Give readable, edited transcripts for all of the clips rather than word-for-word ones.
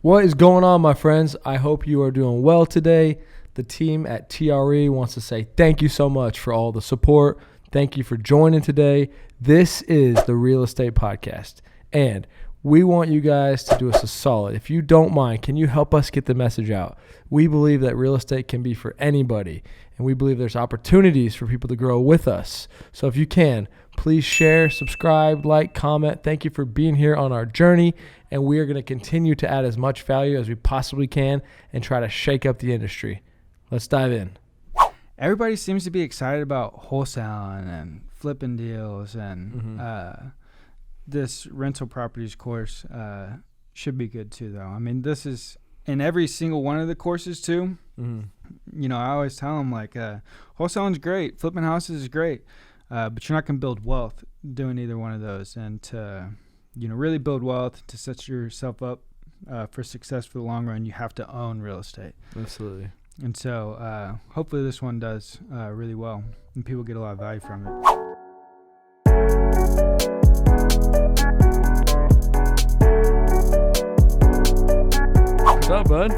What is going on, my friends? I hope you are doing well today. The team at TRE wants to say thank you so much for all the support. Thank you for joining today. This is the Real Estate Podcast, and we want you guys to do us a solid. If you don't mind, can you help us get the message out? We believe that real estate can be for anybody, and we believe there's opportunities for people to grow with us. So if you can, please share, subscribe, like, comment. Thank you for being here on our journey, and we are going to continue to add as much value as we possibly can and try to shake up the industry. Let's dive in. Everybody seems to be excited about wholesaling and flipping deals, and this rental properties course should be good too, though. I mean, this is in every single one of the courses too. You know, I always tell them, like, wholesaling's great, flipping houses is great, but you're not going to build wealth doing either one of those. And to, you know, really build wealth, to set yourself up for success for the long run, you have to own real estate. Absolutely. And so hopefully this one does really well and people get a lot of value from it. What's up, bud?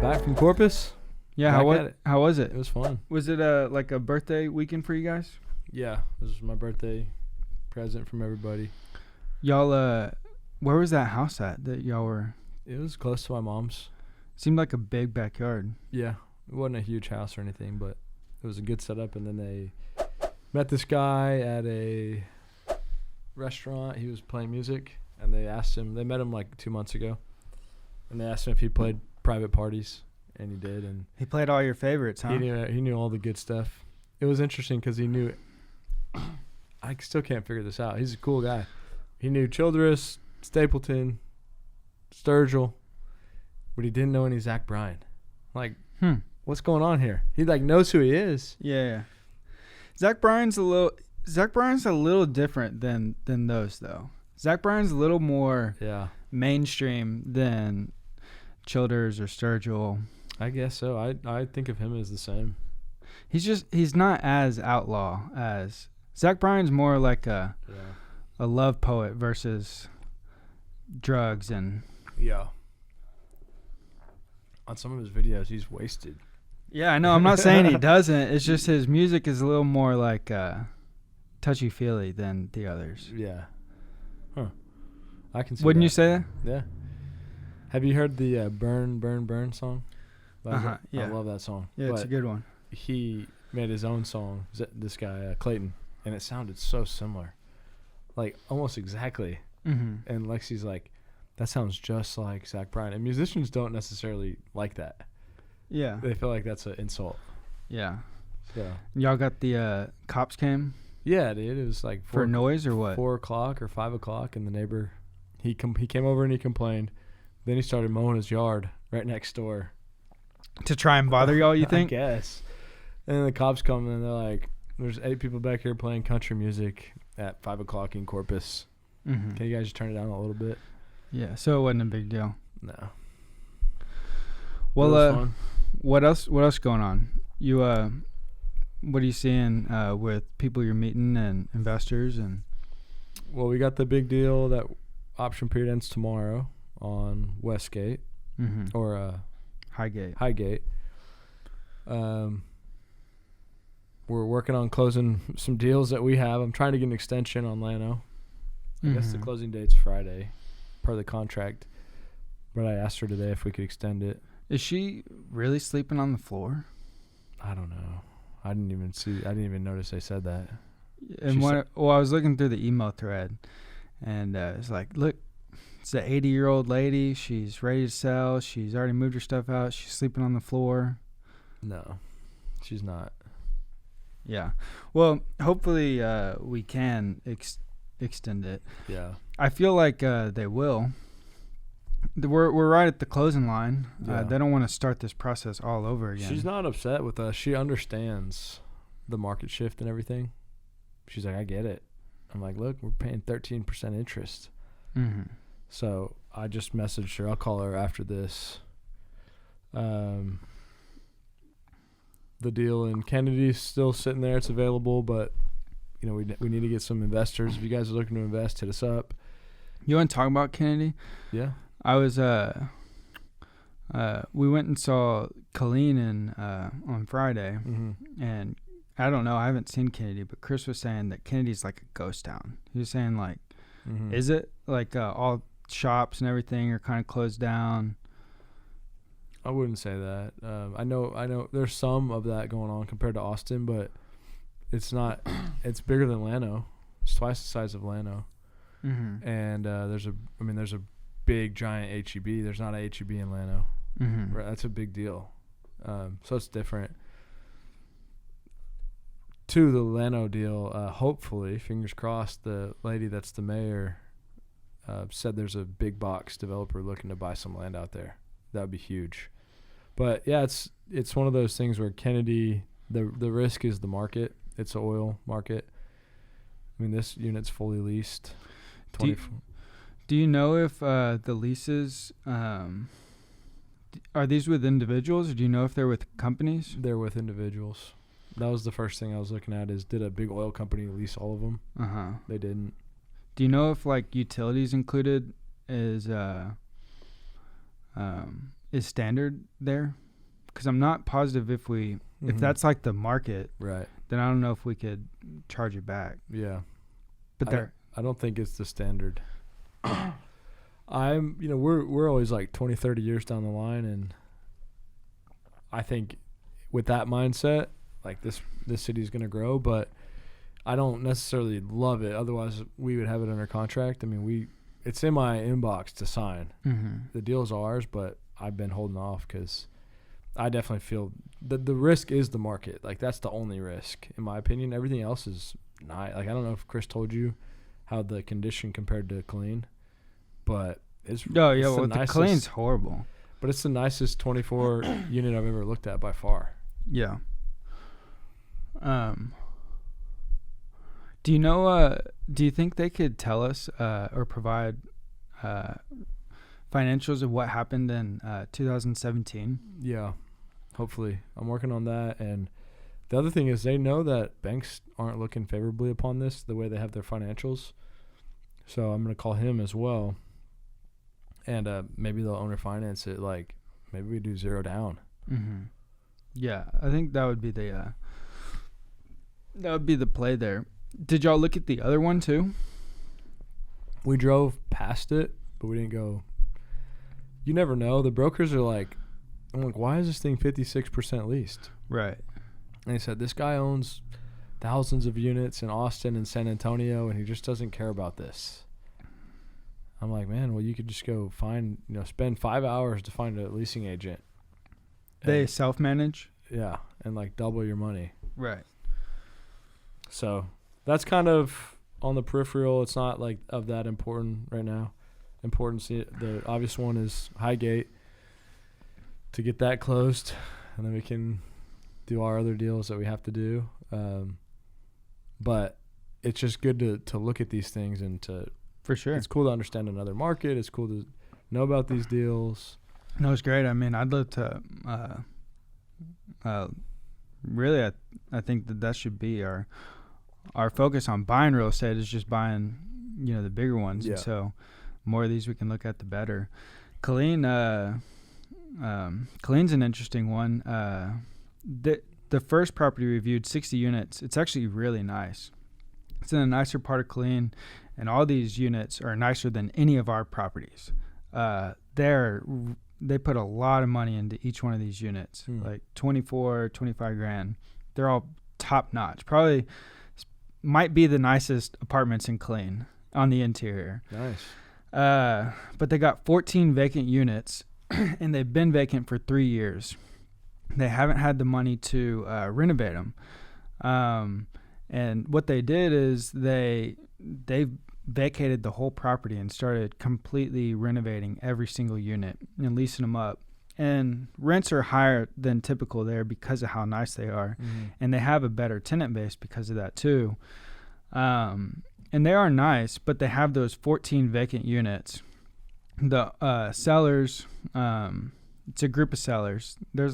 Back from Corpus? Yeah, how was it? It was fun. Was it like a birthday weekend for you guys? Yeah, this was my birthday present from everybody. Y'all, where was that house at that y'all were? It was close to my mom's. Seemed like a big backyard. Yeah, it wasn't a huge house or anything, but it was a good setup. And then they met this guy at a restaurant. He was playing music, and they met him like 2 months ago, and they asked him if he played private parties, and he did. And he played all your favorites, huh? He knew all the good stuff. It was interesting because he knew. I still can't figure this out. He's a cool guy. He knew Childress, Stapleton, Sturgill, but he didn't know any Zach Bryan. Like, what's going on here? He like knows who he is. Yeah. Zach Bryan's a little different than those, though. Zach Bryan's a little more mainstream than Childers or Sturgill. I guess so. I think of him as the same. He's not as outlaw as Zach Bryan's. More like a love poet versus drugs and on some of his videos he's wasted. Yeah, I know. I'm not saying he doesn't. It's just his music is a little more like touchy feely than the others. Yeah. Huh. I can see. Wouldn't that. you say that? Yeah. Have you heard the Burn Burn Burn song? Yeah. I love that song. Yeah, it's a good one. He made his own song, this guy Clayton, and it sounded so similar, like almost exactly. And Lexi's like, that sounds just like Zach Bryan. And musicians don't necessarily like that. Yeah. They feel like that's an insult. Yeah. So. Y'all got the cops came? Yeah, dude. It was like for noise or what? 4 o'clock or 5 o'clock, and the neighbor, he came over and he complained. Then he started mowing his yard right next door. To try and bother y'all, you think? I guess. And then the cops come and they're like, there's 8 people back here playing country music at 5 o'clock in Corpus. Can you guys just turn it down a little bit? Yeah, so it wasn't a big deal. No. Well, what else going on? You what are you seeing with people you're meeting and investors? And well, we got the big deal that option period ends tomorrow on Westgate or Highgate. We're working on closing some deals that we have. I'm trying to get an extension on Llano. I guess the closing date's Friday, per the contract. But I asked her today if we could extend it. Is she really sleeping on the floor? I don't know. I didn't even notice they said that. And I was looking through the email thread, and it's like, look, it's an 80-year-old lady. She's ready to sell. She's already moved her stuff out. She's sleeping on the floor. No, she's not. Yeah. Well, hopefully we can extend it. Yeah. I feel like they will. We're right at the closing line. Yeah. They don't want to start this process all over again. She's not upset with us. She understands the market shift and everything. She's like, I get it. I'm like, look, we're paying 13% interest. So I just messaged her. I'll call her after this. The deal in Kennedy's still sitting there. It's available, but you know we need to get some investors. If you guys are looking to invest, hit us up. You want to talk about Kennedy? Yeah. I was we went and saw Colleen on Friday, and I don't know, I haven't seen Kennedy, but Chris was saying that Kennedy's like a ghost town. He was saying like, is it like all shops and everything are kind of closed down? I wouldn't say that. I know there's some of that going on compared to Austin, but it's not. It's bigger than Llano. It's twice the size of Llano. And there's a big giant HEB. There's not a HEB in Llano. Right, that's a big deal. So it's different. To the Llano deal, hopefully, fingers crossed, the lady that's the mayor said there's a big box developer looking to buy some land out there. That would be huge. But yeah, it's one of those things where Kennedy, the risk is the market. It's an oil market. I mean, this unit's fully leased. Do you know if the leases are these with individuals, or do you know if they're with companies? They're with individuals. That was the first thing I was looking at, is did a big oil company lease all of them? They didn't. Do you know if like utilities included is standard there? Because I'm not positive if that's like the market, right? Then I don't know if we could charge it back. Yeah, but I don't think it's the standard. We're always like 20, 30 years down the line, and I think with that mindset, like this city is going to grow, but I don't necessarily love it. Otherwise, we would have it under contract. I mean, it's in my inbox to sign. The deal's ours, but I've been holding off because I definitely feel the risk is the market. Like, that's the only risk, in my opinion. Everything else is not. Like, I don't know if Chris told you how the condition compared to Colleen, but it's the Colleen's horrible. But it's the nicest 24 unit I've ever looked at by far. Yeah. Do you know? Do you think they could tell us or provide financials of what happened in 2017? Yeah, hopefully. I'm working on that. And the other thing is, they know that banks aren't looking favorably upon this, the way they have their financials. So I'm going to call him as well. And maybe they'll owner finance it. Like, maybe we do 0 down. Yeah, I think that would be the play there. Did y'all look at the other one too? We drove past it, but we didn't go. You never know. The brokers are like, I'm like, why is this thing 56% leased? Right. And they said, this guy owns thousands of units in Austin and San Antonio, and he just doesn't care about this. I'm like, man, well, you could just go spend 5 hours to find a leasing agent. They self-manage? Yeah, and like double your money. Right. So that's kind of on the peripheral. It's not like of that important right now. The obvious one is Highgate, to get that closed, and then we can do our other deals that we have to do. But it's just good to look at these things and to, for sure, it's cool to understand another market. It's cool to know about these deals. No, it's great. I mean, I'd love to. Really, I think that should be our focus on buying real estate, is just buying, the bigger ones. Yeah. And so, more of these we can look at, the better. Colleen, Colleen's an interesting one. The first property reviewed, 60 units. It's actually really nice. It's in a nicer part of Colleen, and all these units are nicer than any of our properties. They put a lot of money into each one of these units, like 25 grand. They're all top notch. Probably might be the nicest apartments in Colleen on the interior. Nice. But they got 14 vacant units, and they've been vacant for 3 years. They haven't had the money to renovate them. And what they did is they vacated the whole property and started completely renovating every single unit and leasing them up. And rents are higher than typical there because of how nice they are. And they have a better tenant base because of that too. And they are nice, but they have those 14 vacant units. The sellers, it's a group of sellers. They're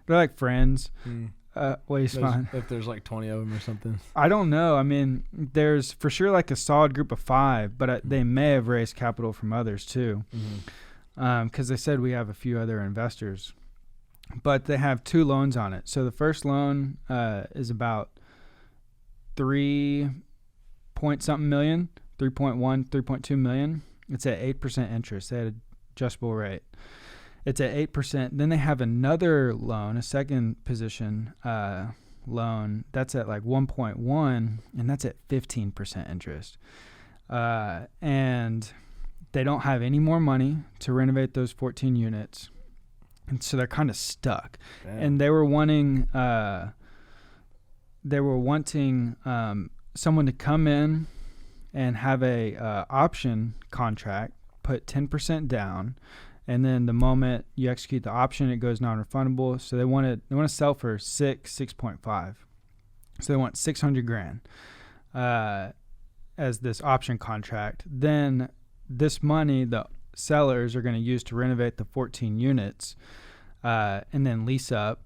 like friends. Waste fun. If there's like 20 of them or something. I don't know. I mean, there's for sure like a solid group of 5, but they may have raised capital from others too. because they said we have a few other investors. But they have 2 loans on it. So the first loan is about 3-point-something million, 3.1, 3.2 million. It's at 8% interest. They had an adjustable rate. It's at 8%. Then they have another loan, a second position loan, that's at like 1.1, and that's at 15% interest. And they don't have any more money to renovate those 14 units. And so they're kind of stuck. Damn. And they were wanting someone to come in and have a option contract, put 10% down, and then the moment you execute the option, it goes non-refundable. So they want to sell for 6.5. So they want $600,000 as this option contract. Then this money the sellers are going to use to renovate the 14 units and then lease up.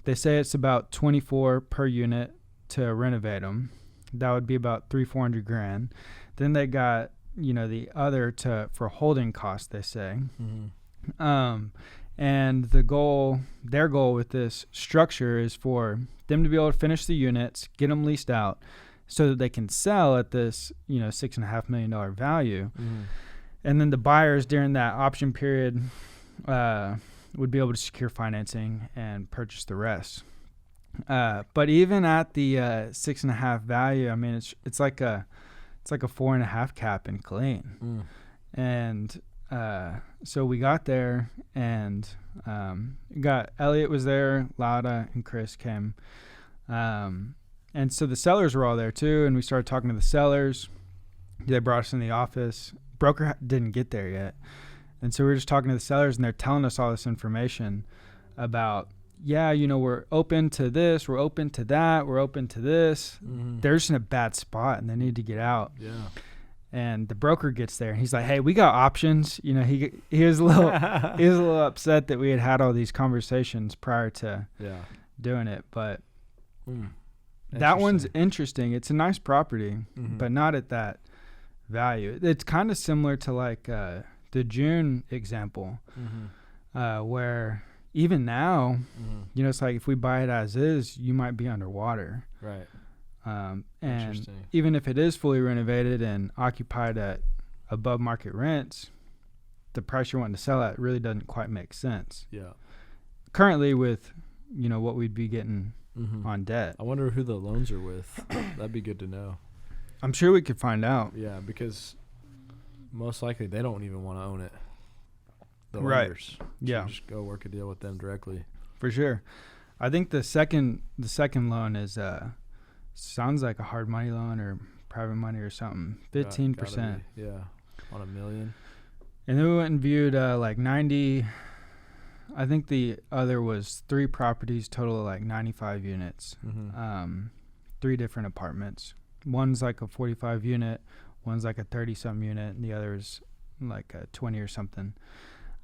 They say it's about $24 per unit to renovate them. That would be about $300,000-$400,000. Then they got the other for holding costs, they say. And their goal with this structure is for them to be able to finish the units, get them leased out, so that they can sell at this $6.5 million value. And then the buyers during that option period would be able to secure financing and purchase the rest. But even at the 6.5 value, I mean, it's like a 4.5 cap in Colleen. And so we got there, and Elliot was there, Lada and Chris came. And so the sellers were all there too, and we started talking to the sellers. They brought us in the office. Broker didn't get there yet. And so we were just talking to the sellers, and they're telling us all this information about, we're open to this, we're open to that, we're open to this. They're just in a bad spot, and they need to get out. Yeah. And the broker gets there, and he's like, "Hey, we got options." He was a little upset that we had all these conversations prior to doing it, but that one's interesting. It's a nice property, but not at that value. It's kind of similar to like the June example, where even now, it's like if we buy it as is, you might be underwater. Right. And even if it is fully renovated and occupied at above market rents, the price you're wanting to sell at really doesn't quite make sense. Yeah. Currently with, what we'd be getting on debt. I wonder who the loans are with. That'd be good to know. I'm sure we could find out. Yeah, because most likely they don't even want to own it. The right. lenders. So yeah. Just go work a deal with them directly. For sure. I think the second loan is sounds like a hard money loan or private money or something. 15%. Yeah. On $1 million. And then we went and viewed like 90. I think the other was 3 properties, total of like 95 units. 3 different apartments. One's like a 45 unit, one's like a 30-something unit, and the other's like a 20 or something.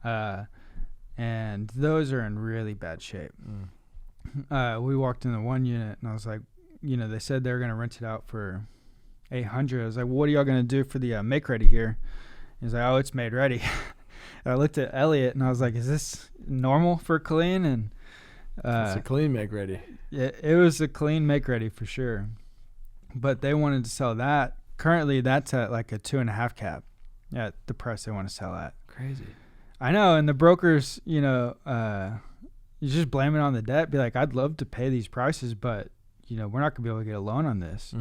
And those are in really bad shape. We walked in the one unit, and I was like, they said they were going to rent it out for $800. I was like, well, what are y'all going to do for the make ready here? He's like, oh, it's made ready. And I looked at Elliot, and I was like, is this normal for Colleen? And it's a clean make ready. Yeah, it was a clean make ready for sure. But they wanted to sell that. Currently, that's at like a 2.5 cap at the price they want to sell at. Crazy. I know. And the brokers, you just blame it on the debt. Be like, I'd love to pay these prices, but, we're not going to be able to get a loan on this.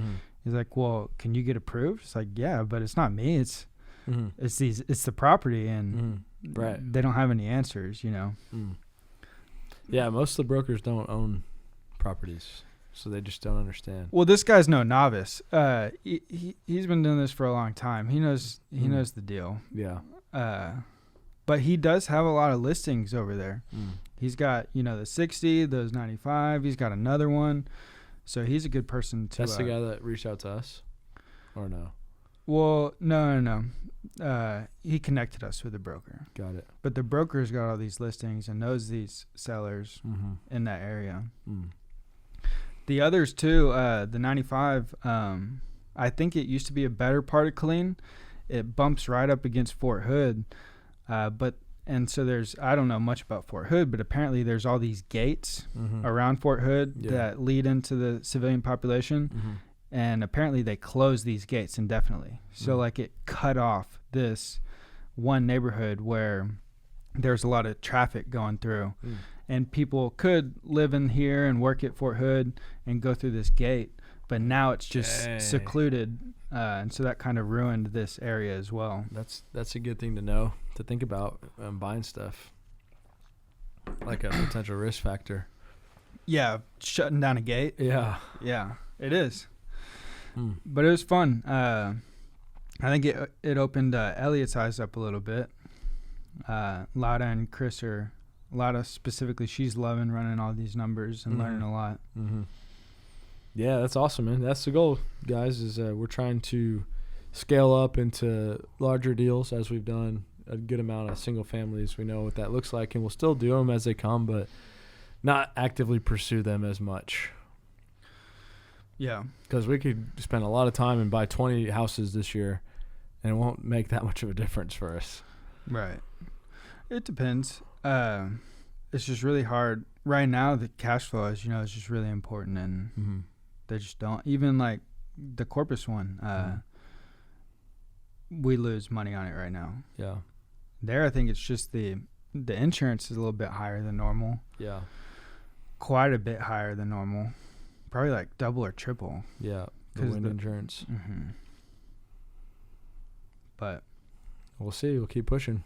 He's like, well, can you get approved? It's like, yeah, but it's not me. It's the property, and right. They don't have any answers, Yeah, most of the brokers don't own properties, so they just don't understand. Well, this guy's no novice. He's been doing this for a long time. He knows the deal. Yeah. But he does have a lot of listings over there. He's got, the 60, those 95. He's got another one. So he's a good person to... That's the guy that reached out to us? Or no? Well, no. He connected us with a broker. Got it. But the broker's got all these listings and knows these sellers in that area. The others too, the 95, I think it used to be a better part of Colleen. It bumps right up against Fort Hood, but And so I don't know much about Fort Hood, but apparently there's all these gates around Fort Hood that lead into the civilian population. And apparently they closed these gates indefinitely. So like it cut off this one neighborhood where there's a lot of traffic going through. And people could live in here and work at Fort Hood and go through this gate. But now it's just secluded. And so that kind of ruined this area as well. That's a good thing to know, to think about buying stuff. Like a potential risk factor. Yeah, shutting down a gate. Yeah. Yeah, it is. But it was fun. I think it opened Elliot's eyes up a little bit. Lada and Chris Lada specifically, she's loving running all these numbers and learning a lot. Yeah, that's awesome, man. That's the goal, guys, is we're trying to scale up into larger deals as we've done a good amount of single families. We know what that looks like, and we'll still do them as they come, but not actively pursue them as much. Yeah. Because we could spend a lot of time and buy 20 houses this year, and it won't make that much of a difference for us. Right. It depends. It's just really hard. Right now, the cash flow, as you know, is just really important, and they just don't. Even like the Corpus one, we lose money on it right now. Yeah. There, I think it's just the insurance is a little bit higher than normal. Yeah. Quite a bit higher than normal. Probably like double or triple. Yeah. The wind insurance. But we'll see. We'll keep pushing.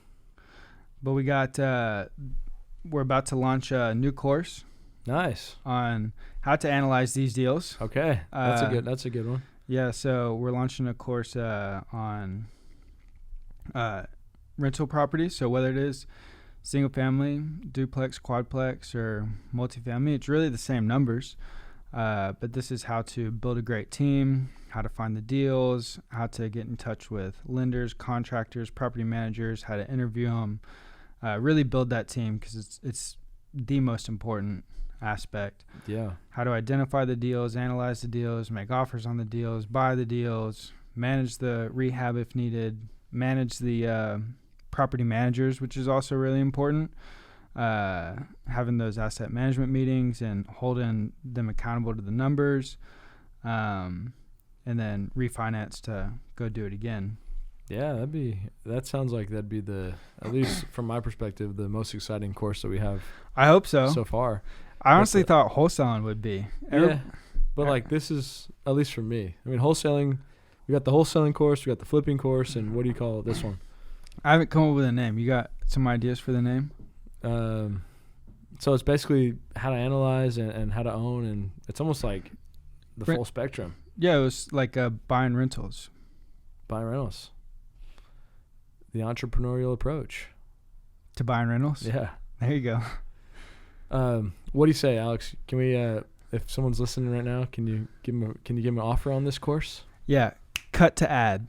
But we got we're about to launch a new course. Nice. On how to analyze these deals. Okay. That's a good one. Yeah, so we're launching a course on rental properties. So whether it is single family, duplex, quadplex, or multifamily, it's really the same numbers. But this is how to build a great team, how to find the deals, how to get in touch with lenders, contractors, property managers, how to interview them, really build that team, because it's the most important aspect. Yeah. How to identify the deals, analyze the deals, make offers on the deals, buy the deals, manage the rehab if needed, manage the property managers, which is also really important. Having those asset management meetings and holding them accountable to the numbers, and then refinance to go do it again. Yeah, that sounds like that'd be at least from my perspective, the most exciting course that we have. I hope so. So far. I honestly thought wholesaling would be. Yeah, but like this is, at least for me. I mean, wholesaling, we got the wholesaling course, we got the flipping course, and what do you call this one? I haven't come up with a name. You got some ideas for the name? So it's basically how to analyze and how to own, and it's almost like the full spectrum. Yeah, it was like buying rentals. Buying rentals. The entrepreneurial approach. To buying rentals? Yeah. There you go. What do you say, Alex? Can we, if someone's listening right now, can you give them an offer on this course? Yeah. Cut to ad.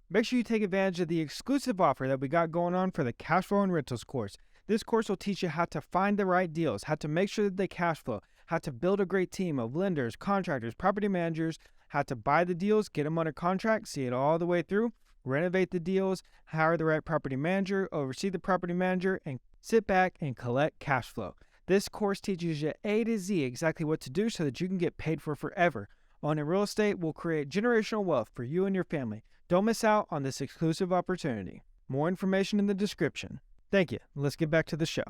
Make sure you take advantage of the exclusive offer that we got going on for the Cash Flow and Rentals course. This course will teach you how to find the right deals, how to make sure that they cash flow, how to build a great team of lenders, contractors, property managers, how to buy the deals, get them under contract, see it all the way through, renovate the deals, hire the right property manager, oversee the property manager, and sit back and collect cash flow. This course teaches you A to Z exactly what to do so that you can get paid for forever. Owning real estate will create generational wealth for you and your family. Don't miss out on this exclusive opportunity. More information in the description. Thank you. Let's get back to the show.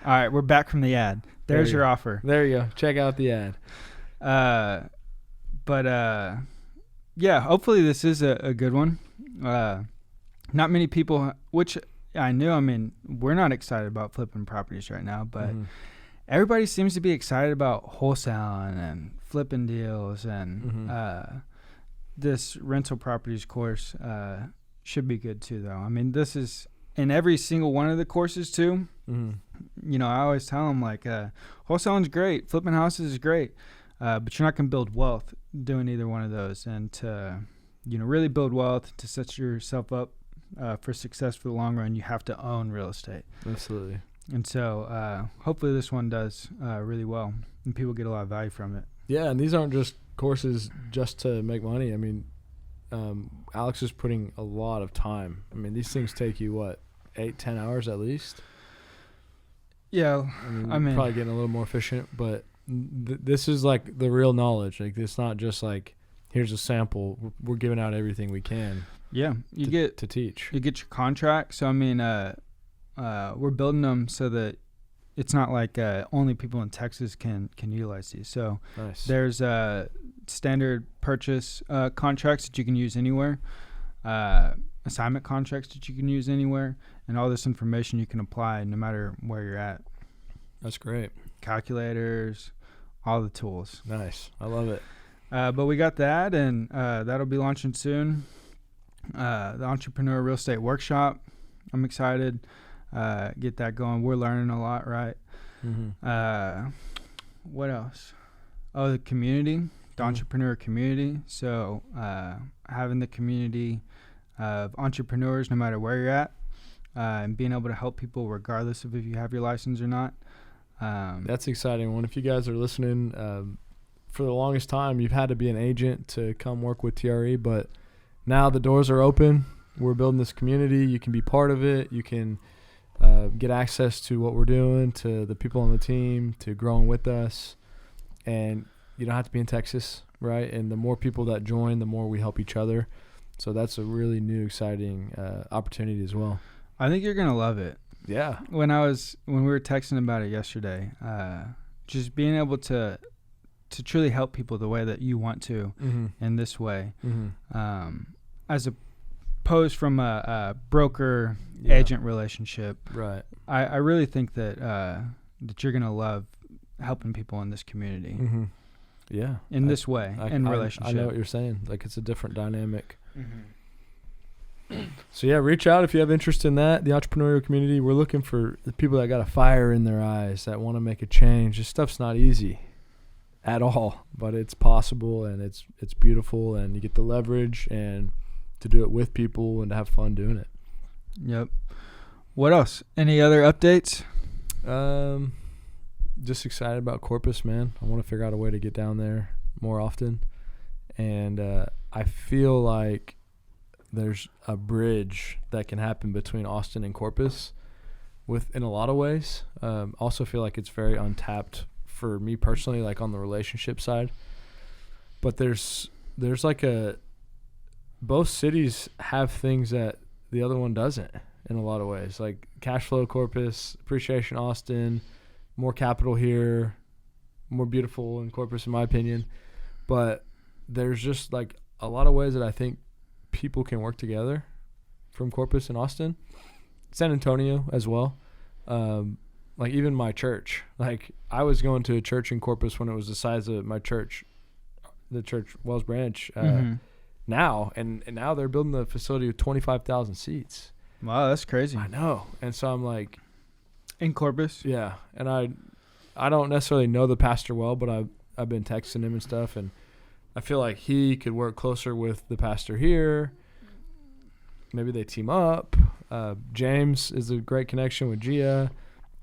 All right, we're back from the ad. There's your offer. There you go. Check out the ad. Yeah, hopefully this is a good one. Not many people, which I knew, I mean, we're not excited about flipping properties right now, but everybody seems to be excited about wholesaling and flipping deals, and this rental properties course should be good too, though. I mean, this is in every single one of the courses too. You know, I always tell them, like, wholesaling's great, flipping houses is great, but you're not going to build wealth doing either one of those. And to, you know, really build wealth, to set yourself up for success for the long run, you have to own real estate. Absolutely. And so hopefully this one does really well and people get a lot of value from it. Yeah, and these aren't just courses just to make money. I mean, Alex is putting a lot of time. I mean, these things take you, what, 8-10 hours at least. Yeah, I mean probably getting a little more efficient, but this is like the real knowledge. Like, it's not just like, here's a sample. We're giving out everything we can. Yeah, you get to teach. You get your contract. So I mean, we're building them so that it's not like only people in Texas can utilize these. So nice. There's standard purchase contracts that you can use anywhere, assignment contracts that you can use anywhere, and all this information you can apply no matter where you're at. That's great. Calculators, all the tools. Nice. I love it. But we got that, and that'll be launching soon. The Entrepreneur Real Estate Workshop. I'm excited. Get that going. We're learning a lot, right? Mm-hmm. What else? Oh, the community, the entrepreneur community. So having the community of entrepreneurs, no matter where you're at, and being able to help people regardless of if you have your license or not. That's exciting. One, if you guys are listening, for the longest time, you've had to be an agent to come work with TRE, but now the doors are open. We're building this community. You can be part of it. You can get access to what we're doing, to the people on the team, to growing with us. And you don't have to be in Texas, right? And the more people that join, the more we help each other. So that's a really new, exciting opportunity as well. I think you're going to love it. Yeah. When we were texting about it yesterday, just being able to truly help people the way that you want to, in this way, as opposed from a broker agent relationship. Right. I really think that that you're gonna love helping people in this community. Yeah. In this way, in relationship. I know what you're saying. Like, it's a different dynamic. So yeah, reach out if you have interest in that. The entrepreneurial community. We're looking for the people that got a fire in their eyes, that want to make a change. This stuff's not easy at all, but it's possible, and it's beautiful, and you get the leverage and to do it with people and to have fun doing it. Yep. What else? Any other updates? Just excited about Corpus, man. I want to figure out a way to get down there more often, and I feel like there's a bridge that can happen between Austin and Corpus in a lot of ways. Also feel like it's very untapped for me personally, like on the relationship side. But there's like both cities have things that the other one doesn't in a lot of ways. Like cash flow Corpus, appreciation Austin, more capital here, more beautiful in Corpus in my opinion. But there's just like a lot of ways that I think people can work together from Corpus and Austin. San Antonio as well. Like even my church, like I was going to a church in Corpus when it was the size of my church, the church Wells Branch, now, and now they're building the facility with 25,000 seats. Wow, that's crazy. I know. And so I'm like, in Corpus? Yeah. And I don't necessarily know the pastor well, but I've been texting him and stuff, and I feel like he could work closer with the pastor here. Maybe they team up. James is a great connection with Gia,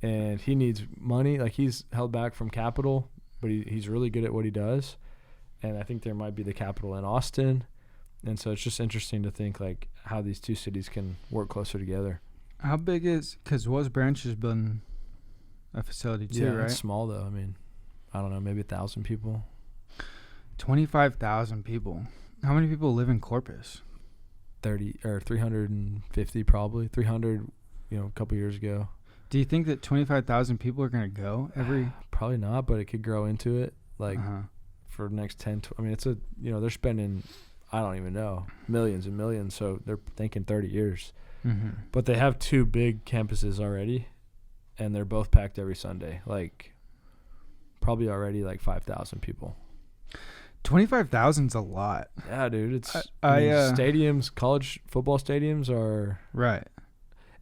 and he needs money. Like, he's held back from capital, but he's really good at what he does. And I think there might be the capital in Austin. And so it's just interesting to think, like, how these two cities can work closer together. How big is – because Wells Branch is building a facility too, right? Yeah, it's small, though. I mean, I don't know, maybe 1,000 people. 25,000 people. How many people live in Corpus? 30 or 350 probably. 300, a couple years ago. Do you think that 25,000 people are going to go every? Probably not, but it could grow into it. Like for the next 10. I mean, it's they're spending, I don't even know, millions and millions. So they're thinking 30 years. But they have two big campuses already, and they're both packed every Sunday. Like probably already like 5,000 people. 25,000's a lot. Yeah, dude. It's stadiums, college football stadiums are right.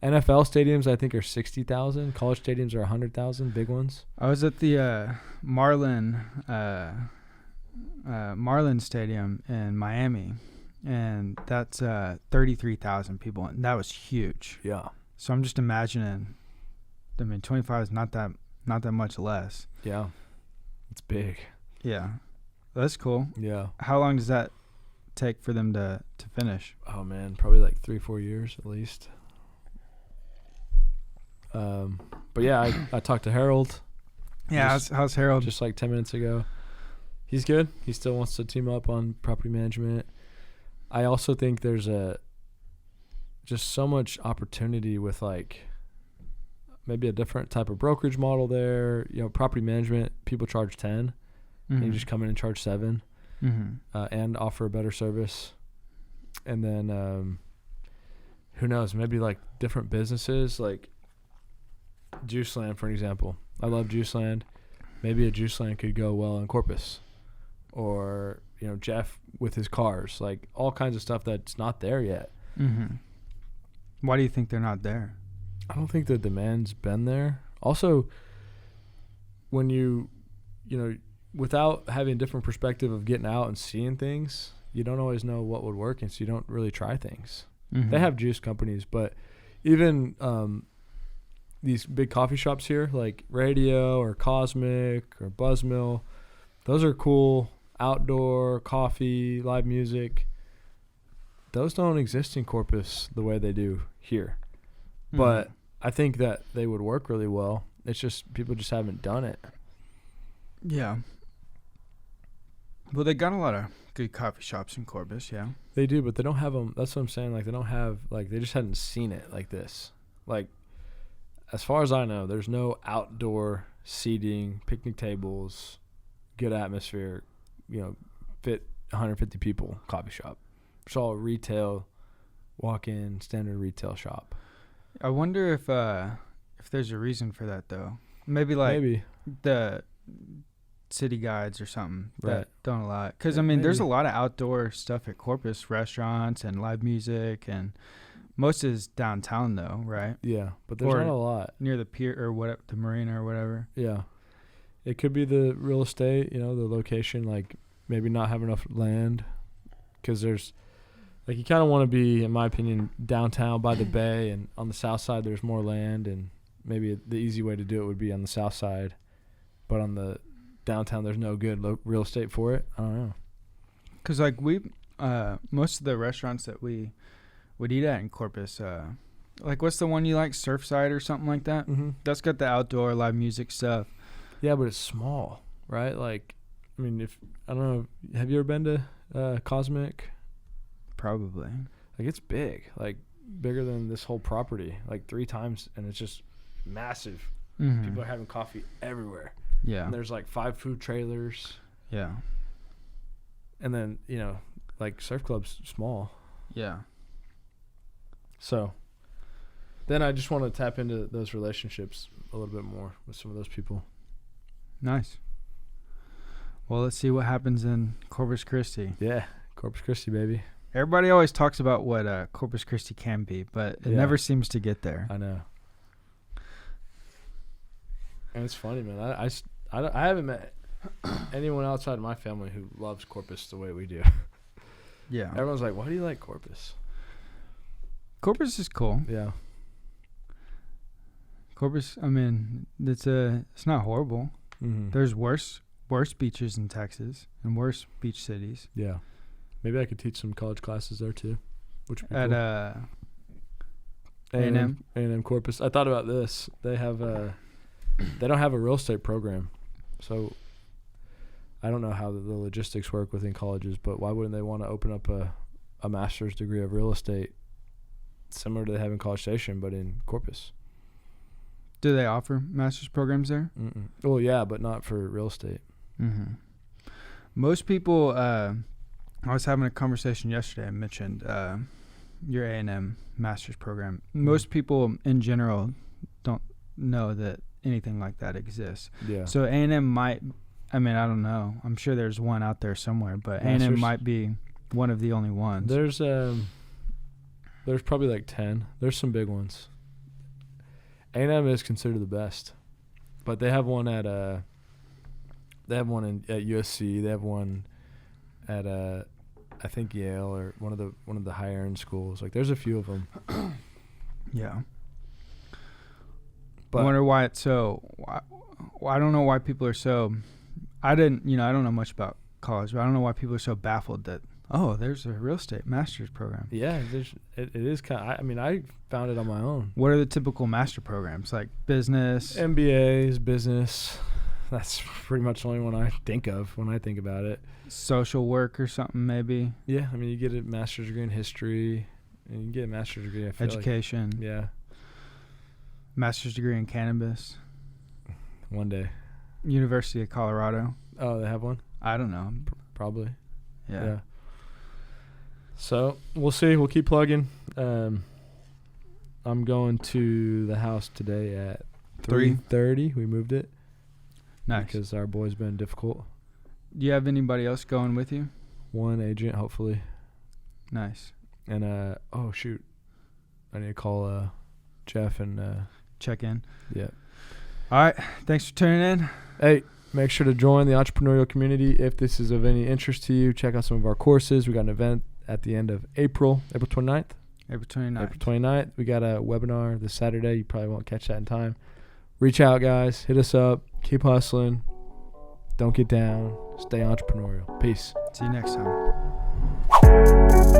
NFL stadiums, I think, are 60,000. College stadiums are 100,000. Big ones. I was at the Marlin Stadium in Miami, and that's 33,000 people, and that was huge. Yeah. So I'm just imagining. I mean, 25 is not that much less. Yeah. It's big. Yeah. That's cool. Yeah. How long does that take for them to finish? Oh, man, probably like 3-4 years at least. But yeah, I talked to Harold. Yeah, how's Harold? Just like 10 minutes ago. He's good. He still wants to team up on property management. I also think there's just so much opportunity with like maybe a different type of brokerage model there. You know, property management, people charge 10. And you just come in and charge 7 and offer a better service. And then who knows, maybe like different businesses like Juiceland, for an example. I love Juiceland. Maybe a Juiceland could go well in Corpus. Or, you know, Jeff with his cars. Like all kinds of stuff that's not there yet. Why do you think they're not there? I don't think the demand's been there. Also, when you know, without having a different perspective of getting out and seeing things, you don't always know what would work, and so you don't really try things. They have juice companies, but even these big coffee shops here, like Radio or Cosmic or Buzzmill, those are cool. Outdoor, coffee, live music. Those don't exist in Corpus the way they do here. But I think that they would work really well. It's just people just haven't done it. Yeah. Well, they got a lot of good coffee shops in Corpus, yeah. They do, but they don't have them. That's what I'm saying. Like, they don't have, like, they just hadn't seen it like this. Like, as far as I know, there's no outdoor seating, picnic tables, good atmosphere, you know, fit 150 people coffee shop. It's all retail, walk-in, standard retail shop. I wonder if there's a reason for that, though. Maybe the city guides or something that don't allow it. Because, I mean, there's a lot of outdoor stuff at Corpus, restaurants and live music, and most is downtown, though, right? Yeah, but there's not a lot. Near the pier or whatever, the marina or whatever. Yeah. It could be the real estate, you know, the location, like maybe not have enough land. Because there's, like, you kind of want to be, in my opinion, downtown by the bay, and on the south side there's more land, and maybe the easy way to do it would be on the south side. But on the downtown, there's no good real estate for it. I don't know. Because, like, most of the restaurants that we would eat at in Corpus, like, what's the one you like, Surfside or something like that? That's got the outdoor live music stuff. Yeah, but it's small, right? Like, I mean, I don't know, have you ever been to Cosmic? Probably. Like, it's big, like bigger than this whole property, like 3 times, and it's just massive. People are having coffee everywhere. Yeah. And there's like 5 food trailers. Yeah. And then, you know, like Surf Club's small. Yeah. So then I just want to tap into those relationships a little bit more with some of those people. Nice. Well, let's see what happens in Corpus Christi. Yeah, Corpus Christi, baby. Everybody always talks about what Corpus Christi can be, but it never seems to get there. I know. And it's funny, man. I haven't met anyone outside of my family who loves Corpus the way we do. Yeah. Everyone's like, why do you like Corpus? Corpus is cool. Yeah. Corpus, I mean, it's not horrible. There's worse beaches in Texas and worse beach cities. Yeah. Maybe I could teach some college classes there too. Which would be at cool. A&M? A&M Corpus. I thought about this. They don't have a real estate program. So I don't know how the logistics work within colleges, but why wouldn't they want to open up a master's degree of real estate similar to they have in College Station, but in Corpus? Do they offer master's programs there? Well, yeah, but not for real estate. Most people, I was having a conversation yesterday. I mentioned your A&M master's program. Most people in general don't know that anything like that exists. Yeah. So A&M might, I mean, I don't know. I'm sure there's one out there somewhere, but A&M might be one of the only ones. There's probably like 10. There's some big ones. A&M is considered the best, but they have one at USC. They have one at I think Yale or one of the higher end schools. Like, there's a few of them. Yeah. But I wonder why it's so. I don't know why people are so. I don't know much about college, but I don't know why people are so baffled that Oh, there's a real estate master's program. Yeah, it is kind of, I mean, I found it on my own. What are the typical master programs? Like business? MBAs, business. That's pretty much the only one I think of when I think about it. Social work or something, maybe? Yeah, I mean, you get a master's degree in history, and you get a master's degree in Education. Yeah. Master's degree in cannabis. One day. University of Colorado. Oh, they have one? I don't know. Probably. Yeah. So we'll see. We'll keep plugging. I'm going to the house today at 3:30. We moved it. Nice. Because our boy's been difficult. Do you have anybody else going with you? One agent, hopefully. Nice. And oh shoot, I need to call Jeff and check in. Yeah. All right. Thanks for tuning in. Hey, make sure to join the entrepreneurial community if this is of any interest to you. Check out some of our courses. We got an event at the end of April 29th. April 29th. April 29th. We got a webinar this Saturday. You probably won't catch that in time. Reach out, guys. Hit us up. Keep hustling. Don't get down. Stay entrepreneurial. Peace. See you next time.